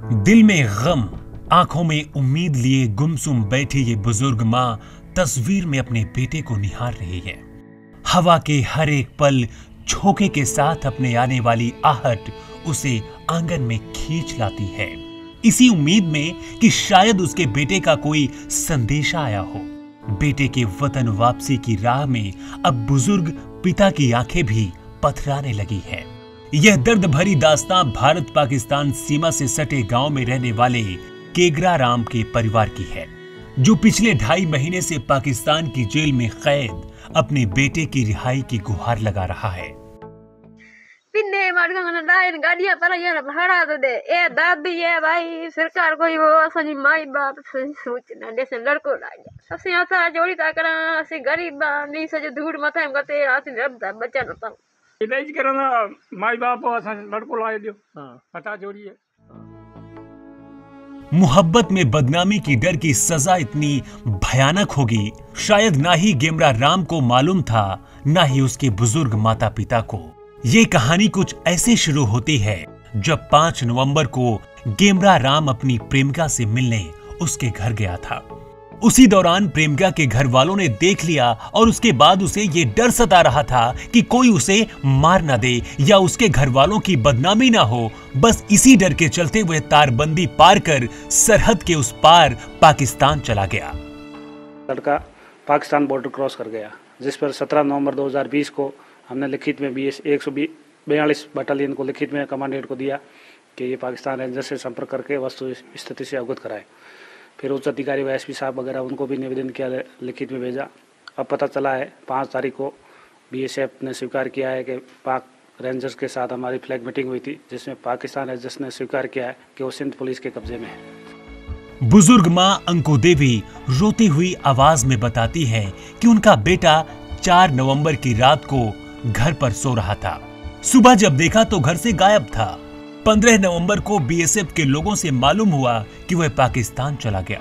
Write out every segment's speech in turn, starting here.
दिल में गम, आंखों में उम्मीद लिए गुमसुम बैठी ये बुजुर्ग माँ तस्वीर में अपने बेटे को निहार रही है। हवा के हर एक पल झोंके के साथ अपने आने वाली आहट उसे आंगन में खींच लाती है, इसी उम्मीद में कि शायद उसके बेटे का कोई संदेशा आया हो। बेटे के वतन वापसी की राह में अब बुजुर्ग पिता की आंखें भी पथराने लगी है। यह दर्द भरी दास्तान भारत पाकिस्तान सीमा से सटे गांव में रहने वाले केगरा राम के परिवार की है, जो पिछले 2.5 महीने से पाकिस्तान की जेल में कैद अपने बेटे की रिहाई की गुहार लगा रहा है। भाड़ा तो दे ए दादी है भाई, सरकार कोई वो असली माई बाप सूचना दे से लड़को लागे असि आता जोड़ी ताकरा असि गरीब नी सज धूड़ मथे गते असि रबदा बच्चा न पाऊ इलाज करना माई बाप असा लड़को लाए दियो। हां पता जोड़ी है। मुहब्बत में बदनामी की डर की सजा इतनी भयानक होगी, शायद ना ही गेमरा राम को मालूम था, ना ही उसके बुजुर्ग माता पिता को। ये कहानी कुछ ऐसे शुरू होती है जब 5 नवंबर को गेमरा राम अपनी प्रेमिका से मिलने उसके घर गया था। उसी दौरान प्रेमिका के घर वालों ने देख लिया और उसके बाद उसे ये डर सता रहा था कि कोई उसे मार ना दे या उसके घर वालों की बदनामी ना हो। बस इसी डर के चलते हुए तारबंदी पार कर सरहद के उस पार पाकिस्तान चला गया। लड़का पाकिस्तान बॉर्डर क्रॉस कर गया, जिस पर 17 नवंबर 2020 को हमने लिखित में 142 बटालियन को लिखित में कमांडेंट को दिया कि ये पाकिस्तान रेंजर से संपर्क करके वस्तु स्थिति से अवगत कराए। फिर उच्च अधिकारी व एसपी साहब वगैरह उनको भी निवेदन किया, लिखित में भेजा। अब पता चला है 5 तारीख को बीएसएफ ने स्वीकार किया है कि पाक रेंजर्स के साथ हमारी फ्लैग मीटिंग हुई थी, जिसमें पाकिस्तान रेंजर्स ने स्वीकार किया है कि वो सिंध पुलिस के कब्जे में है। बुजुर्ग माँ अंको देवी रोती हुई आवाज में बताती है कि उनका बेटा 4 नवंबर की रात को घर पर सो रहा था। सुबह जब देखा तो घर से गायब था। 15 नवंबर को बीएसएफ के लोगों से मालूम हुआ कि वह पाकिस्तान चला गया।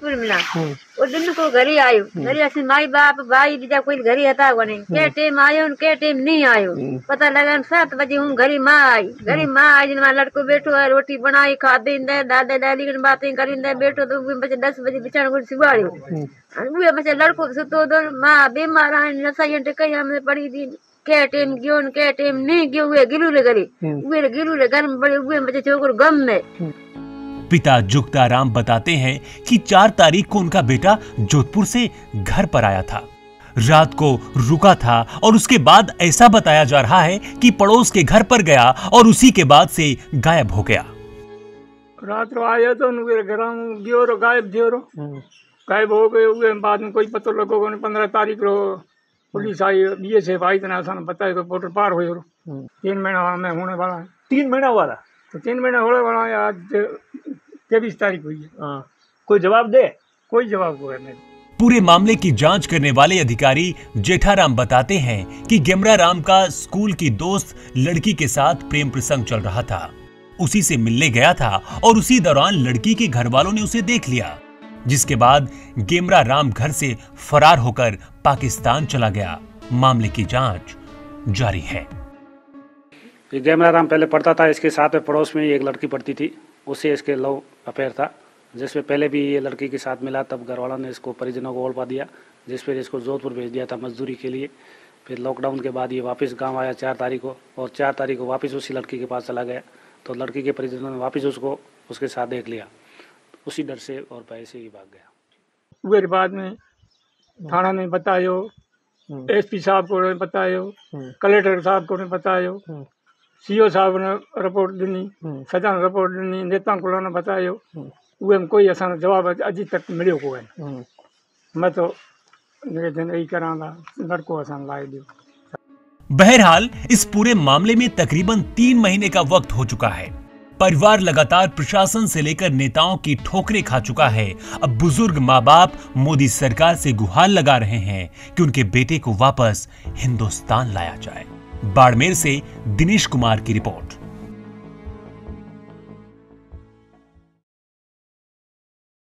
वो दिन को घरी आयो, घरी ऐसे माई बाप भाई बीजा कोई घरी हता कोनी के टाइम आयो के टाइम नहीं आयो। पता लगा 7 बजे हूँ घरी माँ आई जिन लड़को बैठो है, रोटी बनाई खादी दादा दादी की बातें करी बैठो तो बच्चे 10 बजे बिछाने को सिवाड़ो बच्चे लड़को सुतो दो माँ बीमार नशा टिकई हमने पड़ी थी के टाइम गयो के टाइम नहीं गयो हुए गिलू रे गरी हुए गिलू रे घर में बड़े हुए बच्चे छोकर गम में। पिता जुगता राम बताते हैं कि 4 तारीख को उनका बेटा जोधपुर से घर पर आया था, रात को रुका था और उसके बाद ऐसा बताया जा रहा है कि पड़ोस के घर पर गया और उसी के बाद से गायब हो गया। रात को आया तो गायब हो गए। बाद में कोई पता लगो 15 तारीख को पुलिस आई, बीएसएफ आई, इतना आसान बताया तो बॉर्डर पार हो 3 महीना में होने वाला है। 3 महीना वाला तो 3 महीना होने वाला है। आज 23 तारीख हुई है। कोई जवाब दे? कोई जवाब हुआ नहीं। पूरे मामले की जांच करने वाले अधिकारी जेठाराम बताते हैं कि गेमरा राम का स्कूल की दोस्त लड़की के साथ प्रेम प्रसंग चल रहा था। उसी से मिलने गया था और उसी दौरान लड़की के घर वालों ने उसे देख लिया, जिसके बाद गेमरा राम घर से फरार होकर पाकिस्तान चला गया। मामले की जांच जारी है। गेमरा राम पहले पढ़ता था, इसके साथ में पड़ोस में एक लड़की पढ़ती थी, उससे इसके लव अफेयर था, जिसमें पहले भी ये लड़की के साथ मिला। तब घरवालों ने इसको परिजनों को ओढ़ दिया, जिस पर इसको जोधपुर भेज दिया था मजदूरी के लिए। फिर लॉकडाउन के बाद ये वापस गांव आया 4 तारीख को, और 4 तारीख को वापस उसी लड़की के पास चला गया। तो लड़की के परिजनों ने वापस उसको उसके साथ देख लिया, उसी डर से और पैसे ही भाग गया। उसके बाद में थाना ने बतायो, एसपी साहब को ने बतायो, कलेक्टर साहब को ने बतायो, सीओ साहब ने रिपोर्ट दिनी, सजा ने रिपोर्ट दिनी, नेता को ने बतायो, उहे में कोई असां जवाब अजी तक मिलियो कोई। मैं तो निवेदन यही करांगा लड़को असां लाए दियो। बहरहाल इस पूरे मामले में तकरीबन 3 महीने का वक्त हो चुका है। परिवार लगातार प्रशासन से लेकर नेताओं की ठोकरें खा चुका है। अब बुजुर्ग माँ बाप मोदी सरकार से गुहार लगा रहे हैं कि उनके बेटे को वापस हिंदुस्तान लाया जाए। बाड़मेर से दिनेश कुमार की रिपोर्ट।